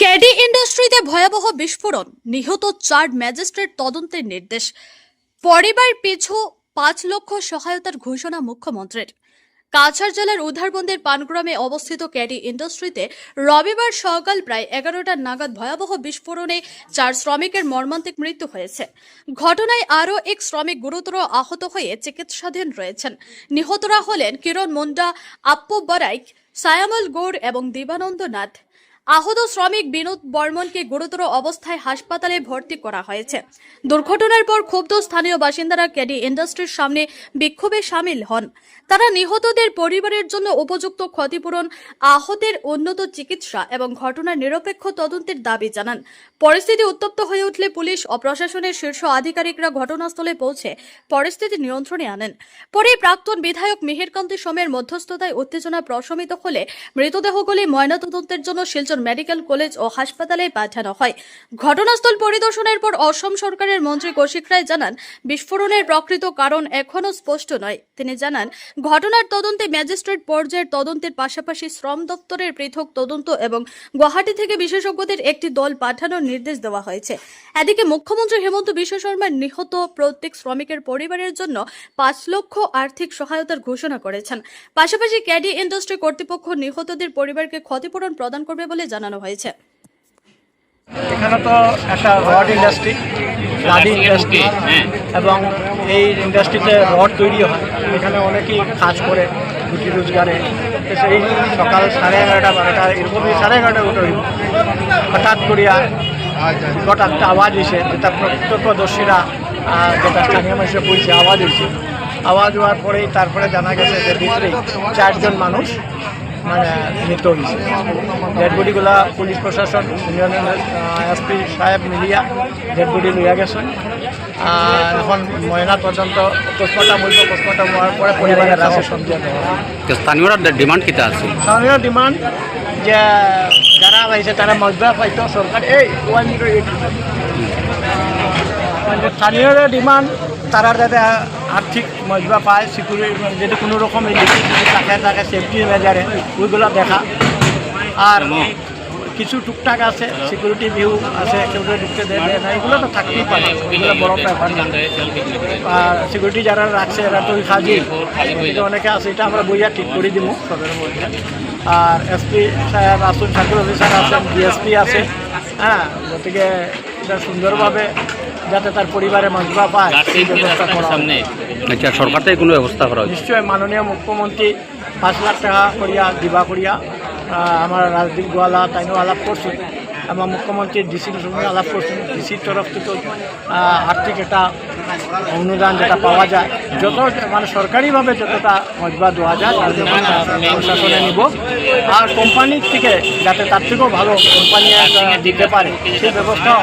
ক্যাডি ইন্ডাস্ট্রিতে ভয়াবহ বিস্ফোরণ, নিহত 4 ম্যাজিস্ট্রেট তদন্তের নির্দেশ। পরিবার পিছু 5 লক্ষ সহায়তার ঘোষণা মুখ্যমন্ত্রীর। কাছাড় জেলার উধারবন্দের পানগ্রামে অবস্থিত ক্যাডি ইন্ডাস্ট্রিতে রবিবার সকাল প্রায় 11টা নাগাদ ভয়াবহ বিস্ফোরণে 4 শ্রমিকের মর্মান্তিক মৃত্যু হয়েছে। ঘটনায় আরও এক শ্রমিক গুরুতর আহত হয়ে চিকিৎসাধীন রয়েছেন। নিহতরা হলেন কিরণ মুন্ডা, আপ্পু বরাইক, সায়ামল গৌড় এবং দিবানন্দ নাথ। আহত শ্রমিক বিনোদ বর্মনকে গুরুতর অবস্থায় হাসপাতালে ভর্তি করা হয়েছে। দুর্ঘটনার পর ক্ষুব্ধ স্থানীয় বাসিন্দারা ক্যাডি ইন্ডাস্ট্রির সামনে বিক্ষোভে সামিল হন। তারা নিহতদের পরিবারের জন্য উপযুক্ত ক্ষতিপূরণ, আহতের উন্নত চিকিৎসা এবং ঘটনার নিরপেক্ষ তদন্তের দাবি জানান। পরিস্থিতি উত্তপ্ত হয়ে উঠলে পুলিশ ও প্রশাসনের শীর্ষ আধিকারিকরা ঘটনাস্থলে পৌঁছে পরিস্থিতি নিয়ন্ত্রণে আনেন। পরে প্রাক্তন বিধায়ক মিহিরকান্তি সোমের মধ্যস্থতায় উত্তেজনা প্রশমিত হলে মৃতদেহগুলি ময়নাতদন্তের জন্য শিলচর মেডিকেল কলেজ ও হাসপাতালে পাঠানো হয়। ঘটনাস্থল পরিদর্শনের পর অসম সরকারের মন্ত্রী কৌশিক রায় জানান, বিস্ফোরণের প্রকৃত কারণ এখনও স্পষ্ট নয়। তিনি জানান, ঘটনার তদন্তে ম্যাজিস্ট্রেট পর্যায়ের তদন্তের পাশাপাশি শ্রম দপ্তরের পৃথক তদন্ত এবং গুয়াহাটি থেকে বিশেষজ্ঞদের একটি দল পাঠানোর নির্দেশ দেওয়া হয়েছে। এদিকে মুখ্যমন্ত্রী হেমন্ত বিশ্ব শর্মা নিহত প্রত্যেক শ্রমিকের পরিবারের জন্য 5 লক্ষ আর্থিক সহায়তার ঘোষণা করেছেন। পাশাপাশি ক্যাডি ইন্ডাস্ট্রি কর্তৃপক্ষ নিহতদের পরিবারকে ক্ষতিপূরণ প্রদান করবে বলে জানানো হয়েছে। এখানে তো একটা রড ইন্ডাস্ট্রি, গাড়ি ইন্ডাস্ট্রি এবং এই ইন্ডাস্ট্রিতে রড তৈরি হয়। এখানে অনেকেই কাজ করে রুটি রোজগারে। সেই সকাল 11:30 12টা এরকমই 11:30 উঠে হঠাৎ করিয়া বিকট একটা আওয়াজ হয়েছে, যেটা প্রত্যক্ষদর্শীরা যেটা স্থানীয় মানুষের বলছে আওয়াজ হয়েছে। আওয়াজ হওয়ার পরেই তারপরে জানা গেছে যে ভিতরে 4 জন মানুষ মানে মৃত হয়েছে। ডেড বডিগুলা পুলিশ প্রশাসন, ইউনিয়নের এসপি সাহেব মিলিয়া ডেড বডি লইয়া গেছেন। এখন ময়না পর্যন্ত পোস্টমর্টম হইব। পোস্টমর্টম হওয়ার পরে পরিবারের কাছে সঞ্চয় দেওয়া। স্থানীয়রা ডিমান্ড কিতা আছে? স্থানীয় ডিমান্ড যে যারা পাইছে তারা মজবা পাইতো সরকার। স্থানীয় ডিমান্ড তারা যাতে আর্থিক মজবা পায়, সিকিউরিটি যদি কোনো রকম থাকে সেফটি মেজারে ওইগুলো দেখা। আর কিছু টুকটাক আছে, সিকিউরিটি ভিউ আছে, কেউ ঢুকতে দেয় না, এগুলো তো থাকতেই পারে, এগুলো বড় ব্যাপার না। আর সিকিউরিটি যারা রাখছে এরা তো খাজি অনেকে আছে, এটা আমরা বইয়া ঠিক করে দিব সবের মধ্যে। আর এসপি সাহেব আসুন, সার্কেল অফিসার আছেন, ডিএসপি আছে। গতিকে এটা সুন্দরভাবে যাতে তার পরিবারে মজবা পায় সেই ব্যবস্থা করা। আচ্ছা, সরকার থেকে কোনো ব্যবস্থা করা? নিশ্চয় মাননীয় মুখ্যমন্ত্রী 5 লাখ টাকা করিয়া দিবা করিয়া আমার রাজদীপ গোয়ালা তাইনও আলাপ করছেন এবং মুখ্যমন্ত্রী ডিসির সঙ্গে আলাপ করছেন। ডিসির তরফ থেকে আর্থিক একটা অনুদান যেটা পাওয়া যায়, যত মানে সরকারিভাবে যতটা মজবা দেওয়া যায় তার জন্য প্রশাসনে নিব। আর কোম্পানির থেকে যাতে তার থেকেও ভালো কোম্পানি দিতে পারে সেই ব্যবস্থাও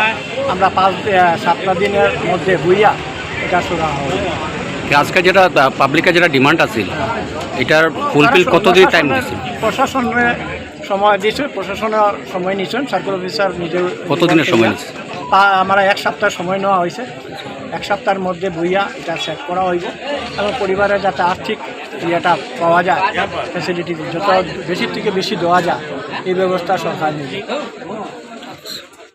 আমরা 5-7 দিনের মধ্যে হইয়া এটা শুরু হবে। আজকে যেটা পাবলিকের যেটা ডিমান্ড আছে এটার ফুলফিল কতদিন টাইম দিচ্ছে? প্রশাসনের সময় দিয়েছে, প্রশাসনের সময় নিচ্ছেন, সার্কেল অফিসার নিজের কতদিনের সময় নিচ্ছে? আমরা 1 সপ্তাহ সময় নেওয়া হয়েছে। 1 সপ্তাহের মধ্যে বইয়া এটা সেট করা হইব এবং পরিবারের যাতে আর্থিক ইয়েটা পাওয়া যায়, ফ্যাসিলিটি যত বেশির থেকে বেশি দেওয়া যায় এই ব্যবস্থা সরকার নেবে।